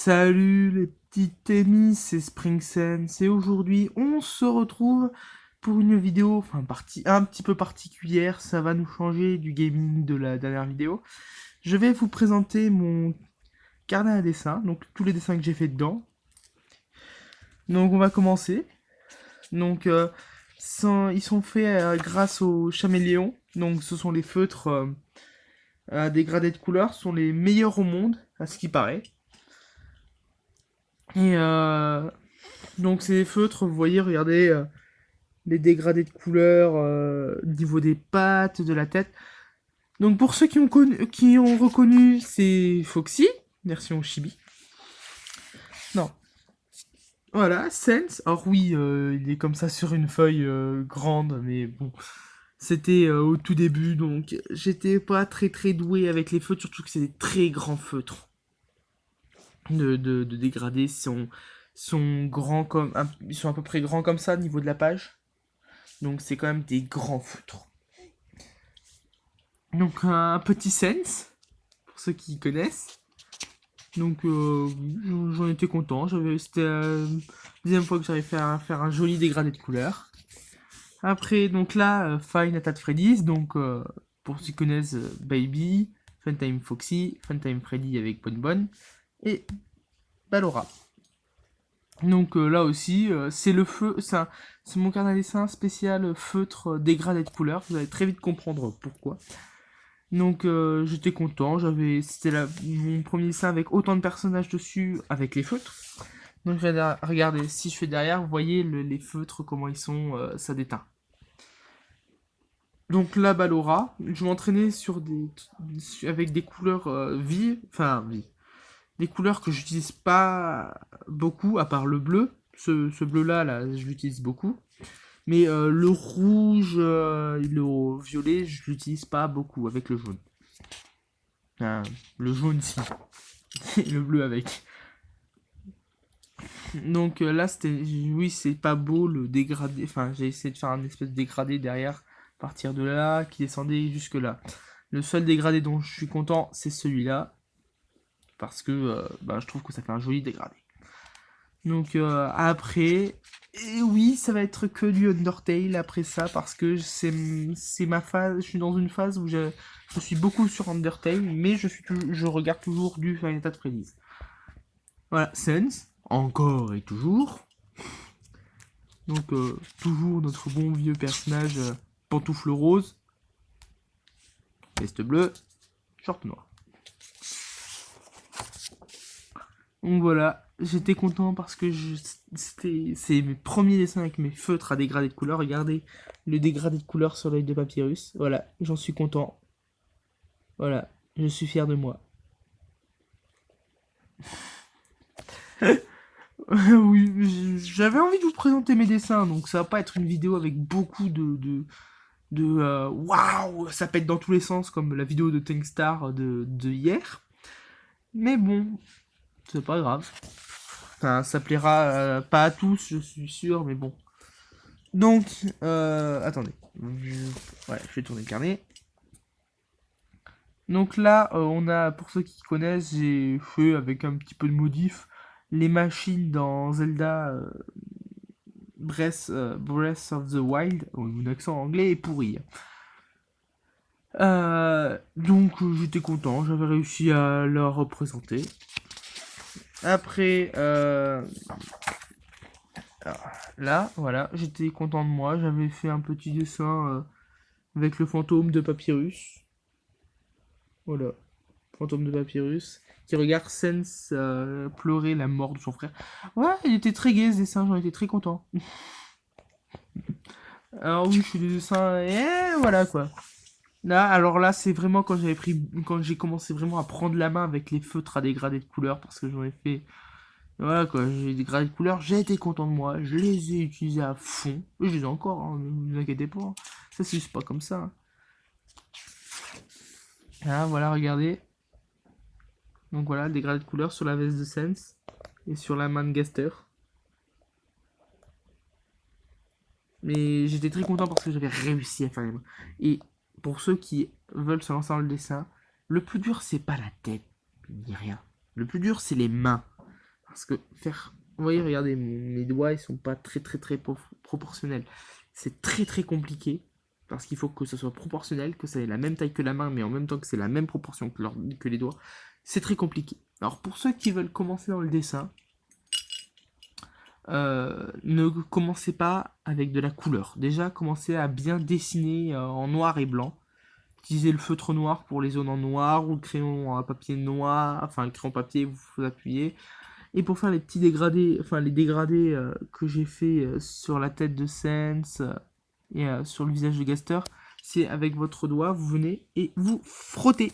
Salut les petites amies, c'est SpringSense et aujourd'hui on se retrouve pour une vidéo, un petit peu particulière, ça va nous changer du gaming de la dernière vidéo. Je vais vous présenter mon carnet à dessin, donc tous les dessins que j'ai fait dedans. Donc on va commencer. Donc ils sont faits grâce au Chaméléon, donc ce sont les feutres à dégradés de couleurs, sont les meilleurs au monde, à ce qui paraît. Et donc c'est des feutres, vous voyez, regardez les dégradés de couleurs au niveau des pattes, de la tête. Donc pour ceux qui ont reconnu, c'est Foxy, version Chibi. Non. Voilà, Sense. Alors oui, il est comme ça sur une feuille grande, mais bon, c'était au tout début, donc j'étais pas très doué avec les feutres, surtout que c'est des très grands feutres de dégradés. Sont grands ils sont à peu près grands comme ça au niveau de la page. Donc c'est quand même des grands feutres. Donc un petit Sense, pour ceux qui connaissent. Donc j'en étais content. C'était la deuxième fois que j'arrivais faire un joli dégradé de couleurs. Après, donc là, Five Nights at Freddy's. Donc pour ceux qui connaissent Baby, Funtime Foxy, Funtime Freddy avec Bonbon et Ballora. Donc là aussi, c'est le feu, c'est mon carnet à dessin spécial feutre dégradé de couleurs. Vous allez très vite comprendre pourquoi. Donc j'étais content, c'était mon premier dessin avec autant de personnages dessus avec les feutres. Donc regardez, si je fais derrière, vous voyez les feutres, comment ils sont, ça déteint. Donc là, Ballora, je m'entraînais avec des couleurs vives, des couleurs que j'utilise pas beaucoup, à part le bleu. Ce bleu-là, je l'utilise beaucoup. Mais le rouge et le violet, je l'utilise pas beaucoup avec le jaune. Le jaune, si. Et le bleu avec. Donc là, oui, c'est pas beau le dégradé. Enfin, j'ai essayé de faire un espèce de dégradé derrière, partir de là, qui descendait jusque là. Le seul dégradé dont je suis content, c'est celui-là. Parce que je trouve que ça fait un joli dégradé. Donc après, et oui, ça va être que du Undertale après ça, parce que c'est ma phase, je suis dans une phase où je suis beaucoup sur Undertale, mais je regarde toujours du Final Fantasy Freddy's. Voilà, Sense, encore et toujours. Donc toujours notre bon vieux personnage pantoufle rose, veste bleue, short noir. Donc voilà, j'étais content parce que c'est mes premiers dessins avec mes feutres à dégradé de couleur. Regardez le dégradé de couleur sur l'œil de papyrus. Voilà, j'en suis content. Voilà, je suis fier de moi. Oui, j'avais envie de vous présenter mes dessins, donc ça va pas être une vidéo avec beaucoup de waouh, ça pète dans tous les sens comme la vidéo de Tankstar de hier. Mais bon, c'est pas grave. Enfin, ça plaira pas à tous, je suis sûr, mais bon. Donc, attendez. Je vais tourner le carnet. Donc là, on a, pour ceux qui connaissent, j'ai fait avec un petit peu de modif les machines dans Zelda Breath of the Wild. Oh, mon accent anglais est pourri. Donc j'étais content, j'avais réussi à la représenter. Après, là, voilà, j'étais content de moi. J'avais fait un petit dessin avec le fantôme de Papyrus. Voilà, fantôme de Papyrus qui regarde Sense pleurer la mort de son frère. Ouais, il était très gai ce dessin, j'en étais très content. Alors oui, je fais des dessins et voilà quoi. Là, alors là, c'est vraiment quand j'ai commencé vraiment à prendre la main avec les feutres à dégradés de couleurs parce que j'en ai fait. Voilà quoi, j'ai dégradé de couleurs, j'ai été content de moi, je les ai utilisés à fond. Je les ai encore, hein, ne vous inquiétez pas. Hein. Ça, c'est juste pas comme ça. Hein. Ah, voilà, regardez. Donc voilà, dégradé de couleurs sur la veste de Sense et sur la main de Gaster. Mais j'étais très content parce que j'avais réussi à faire les mains. Et pour ceux qui veulent se lancer dans le dessin, le plus dur c'est pas la tête, ni rien. Le plus dur c'est les mains. Parce que vous voyez, regardez, mes doigts, ils sont pas très proportionnels. C'est très compliqué. Parce qu'il faut que ce soit proportionnel, que ça ait la même taille que la main, mais en même temps que c'est la même proportion que les doigts. C'est très compliqué. Alors pour ceux qui veulent commencer dans le dessin, ne commencez pas avec de la couleur. Déjà, commencez à bien dessiner en noir et blanc. Utilisez le feutre noir pour les zones en noir, ou le crayon à papier noir, enfin le crayon papier, vous appuyez. Et pour faire les petits dégradés, enfin les dégradés que j'ai fait sur la tête de Sense et sur le visage de Gaster, c'est avec votre doigt, vous venez et vous frottez.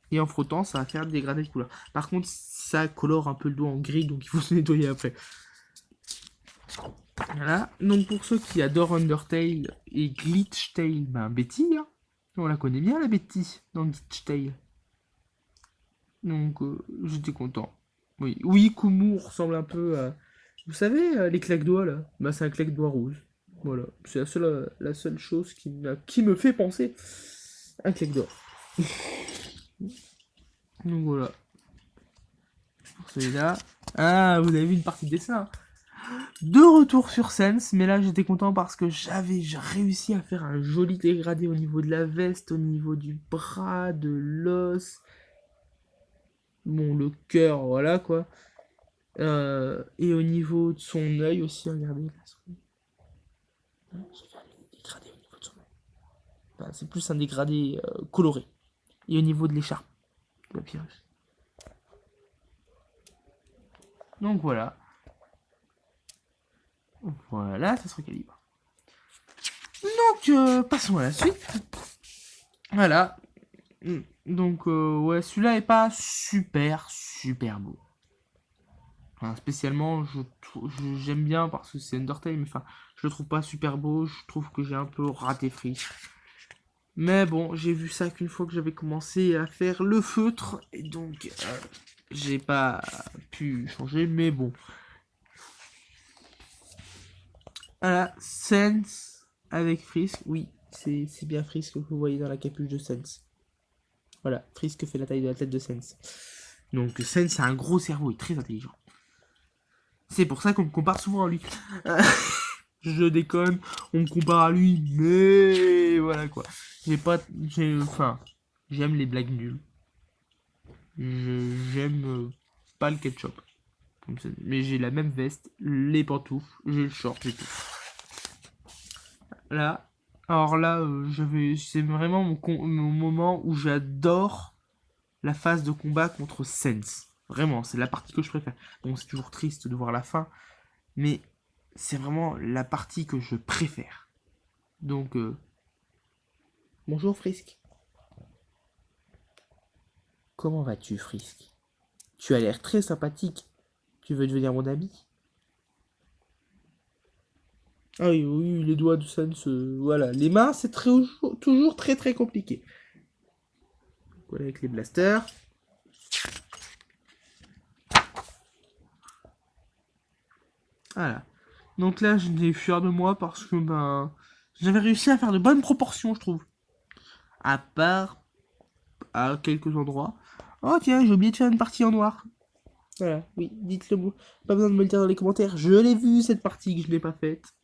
Et en frottant, ça va faire des dégradés de couleur. Par contre, ça colore un peu le doigt en gris, donc il faut se nettoyer après. Voilà. Donc pour ceux qui adorent Undertale et Glitch Tale, ben Betty, hein. On la connaît bien la Betty dans Glitch Tale. Donc j'étais content. Oui, Kumu ressemble un peu à... Vous savez, les claques-doigts là, bah c'est un claque-doigt rouge. Voilà, c'est la seule chose qui me fait penser à un claque-doigt. Donc voilà. Pour celui-là. Ah, vous avez vu une partie de dessin. De retour sur Sense, mais là j'étais content parce que j'ai réussi à faire un joli dégradé au niveau de la veste, au niveau du bras, de l'os. Bon, le cœur, voilà quoi. Et au niveau de son œil aussi, regardez. J'ai fait un dégradé au niveau de son œil. Enfin, c'est plus un dégradé coloré. Et au niveau de l'écharpe de la Pyrrhus. Donc voilà. Voilà, ça se recalibre. Donc, passons à la suite. Voilà. Donc, ouais, celui-là est pas super beau. Enfin, spécialement, j'aime bien parce que c'est Undertale, mais enfin, je le trouve pas super beau. Je trouve que j'ai un peu raté Frisk. Mais bon, j'ai vu ça qu'une fois que j'avais commencé à faire le feutre, et donc j'ai pas pu changer, mais bon. Voilà, Sense avec Frisk, oui, c'est bien Frisk que vous voyez dans la capuche de Sense. Voilà, Frisk fait la taille de la tête de Sense. Donc Sense a un gros cerveau et très intelligent. C'est pour ça qu'on me compare souvent à lui. Je déconne, on me compare à lui, mais voilà quoi. J'aime les blagues nulles. J'aime pas le ketchup. Mais j'ai la même veste, les pantoufles, j'ai le short et tout. Là, alors là, c'est vraiment mon moment où j'adore la phase de combat contre Sense. Vraiment, c'est la partie que je préfère. Bon, c'est toujours triste de voir la fin, mais c'est vraiment la partie que je préfère. Donc, bonjour Frisk. Comment vas-tu, Frisk? Tu as l'air très sympathique. Tu veux devenir mon ami? Ah oui, les doigts de Sense, voilà. Les mains, c'est toujours très compliqué. Voilà, avec les blasters. Voilà. Donc là, j'étais fier de moi parce que j'avais réussi à faire de bonnes proportions, je trouve. À part à quelques endroits. Oh tiens, j'ai oublié de faire une partie en noir. Voilà, oui, dites-le moi. Pas besoin de me le dire dans les commentaires. Je l'ai vu cette partie que je n'ai pas faite.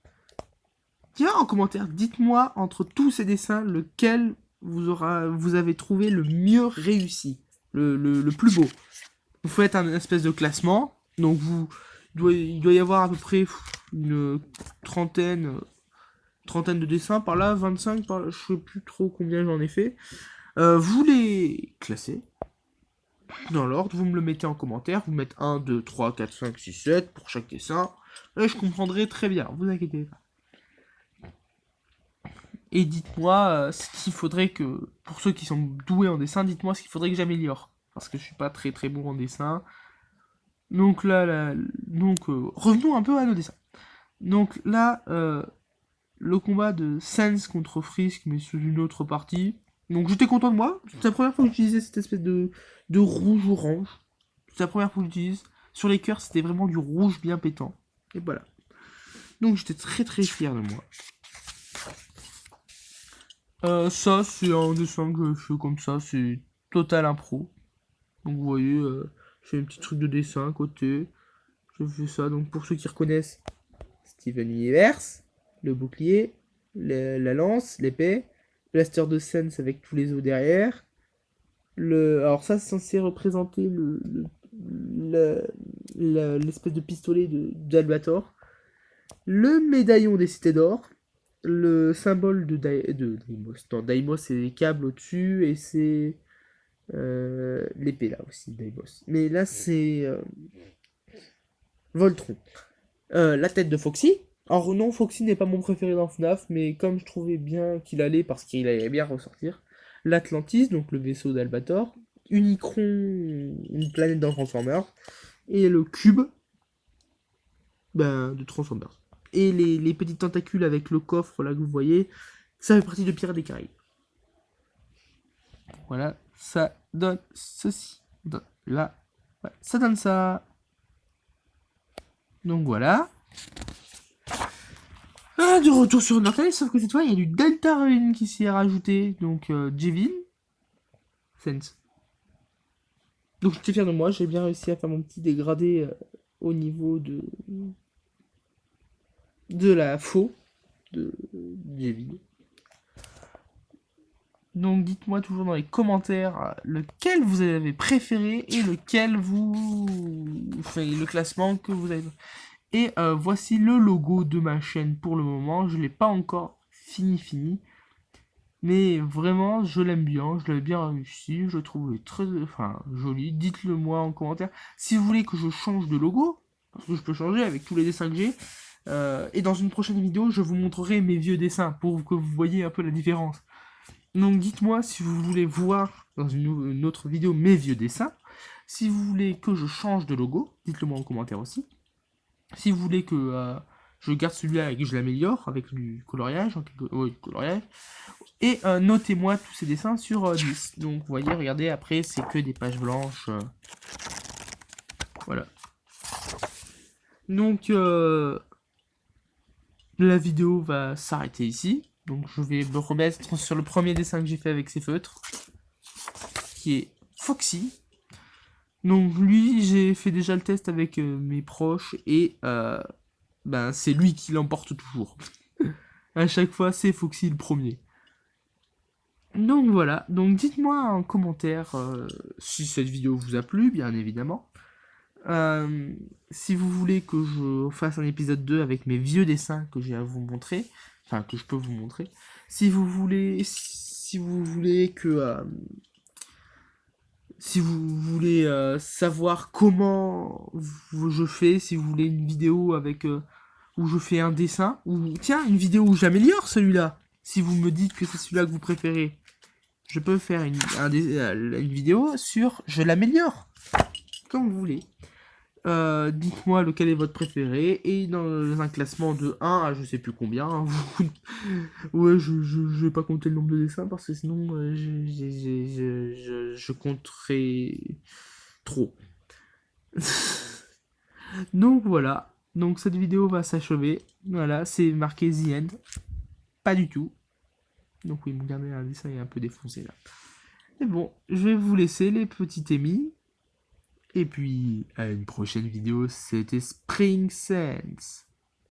Tiens, en commentaire, dites-moi entre tous ces dessins lequel vous avez trouvé le mieux réussi, le plus beau. Vous faites un espèce de classement. Donc il doit y avoir à peu près une trentaine de dessins par là, 25 par là, je sais plus trop combien j'en ai fait. Vous les classez dans l'ordre, vous me le mettez en commentaire, vous mettez 1, 2, 3, 4, 5, 6, 7 pour chaque dessin. Et je comprendrai très bien, vous inquiétez pas. Et dites-moi ce qu'il faudrait que, pour ceux qui sont doués en dessin, dites-moi ce qu'il faudrait que j'améliore. Parce que je suis pas très bon en dessin. Donc revenons un peu à nos dessins. Donc là, le combat de Sense contre Frisk, mais sous une autre partie. Donc j'étais content de moi. C'est la première fois que j'utilisais cette espèce de rouge-orange. C'est la première fois que j'utilise. Sur les cœurs, c'était vraiment du rouge bien pétant. Et voilà. Donc j'étais très fier de moi. Ça, c'est un dessin que je fais comme ça. C'est total impro. Donc vous voyez, je fais un petit truc de dessin à côté. Je fais ça, donc pour ceux qui reconnaissent, Steven Universe, le bouclier, la lance, l'épée, Blaster de Sense avec tous les os derrière. Alors ça, c'est censé représenter l'espèce de pistolet d'Albator. Le médaillon des cités d'or. Le symbole de Deimos. Non, Deimos, c'est les câbles au-dessus et c'est l'épée là aussi, Deimos. Mais là, c'est Voltron. La tête de Foxy. Alors non, Foxy n'est pas mon préféré dans FNAF, mais comme je trouvais bien qu'il allait, parce qu'il allait bien ressortir, l'Atlantis, donc le vaisseau d'Albator, Unicron, une planète dans Transformers, et le cube de Transformers. Et les petits tentacules avec le coffre là que vous voyez, ça fait partie de Pirates des Caraïbes. Voilà, ça donne ceci. Là, ouais, ça donne ça. Donc voilà. De retour sur Undertale, sauf que cette fois, il y a du Delta Rune qui s'y est rajouté. Donc, Jevin. Sense. Donc, j'étais fier de moi. J'ai bien réussi à faire mon petit dégradé au niveau de la faux de Jevin. Donc, dites-moi toujours dans les commentaires lequel vous avez préféré et lequel le classement que vous avez. Et voici le logo de ma chaîne pour le moment. Je ne l'ai pas encore fini. Mais vraiment, je l'aime bien. Je l'ai bien réussi. Je le trouve très joli. Dites-le moi en commentaire. Si vous voulez que je change de logo, parce que je peux changer avec tous les dessins que j'ai. Et dans une prochaine vidéo, je vous montrerai mes vieux dessins pour que vous voyez un peu la différence. Donc dites-moi si vous voulez voir dans une autre vidéo mes vieux dessins. Si vous voulez que je change de logo, dites-le moi en commentaire aussi. Si vous voulez que je garde celui-là et que je l'améliore avec du coloriage, et notez-moi tous ces dessins sur 10. Donc vous voyez, regardez, après c'est que des pages blanches. Voilà. Donc la vidéo va s'arrêter ici. Donc je vais me remettre sur le premier dessin que j'ai fait avec ces feutres, qui est Foxy. Donc lui, j'ai fait déjà le test avec mes proches et c'est lui qui l'emporte toujours. À chaque fois, c'est Foxy le premier. Donc voilà, donc dites-moi en commentaire si cette vidéo vous a plu, bien évidemment. Si vous voulez que je fasse un épisode 2 avec mes vieux dessins que j'ai à vous montrer, enfin que je peux vous montrer. Si vous voulez que... si vous voulez savoir comment je fais, si vous voulez une vidéo avec où je fais un dessin, ou tiens, une vidéo où j'améliore celui-là, si vous me dites que c'est celui-là que vous préférez, je peux faire une vidéo sur je l'améliore, comme vous voulez. Dites-moi lequel est votre préféré, et dans un classement de 1 à je sais plus combien, ouais, je vais pas compter le nombre de dessins, parce que sinon je compterai trop. Donc voilà, donc cette vidéo va s'achever, voilà, c'est marqué The End, pas du tout. Donc oui, mon dernier dessin est un peu défoncé là. Mais bon, je vais vous laisser les petits émis. Et puis, à une prochaine vidéo, c'était Spring Sense.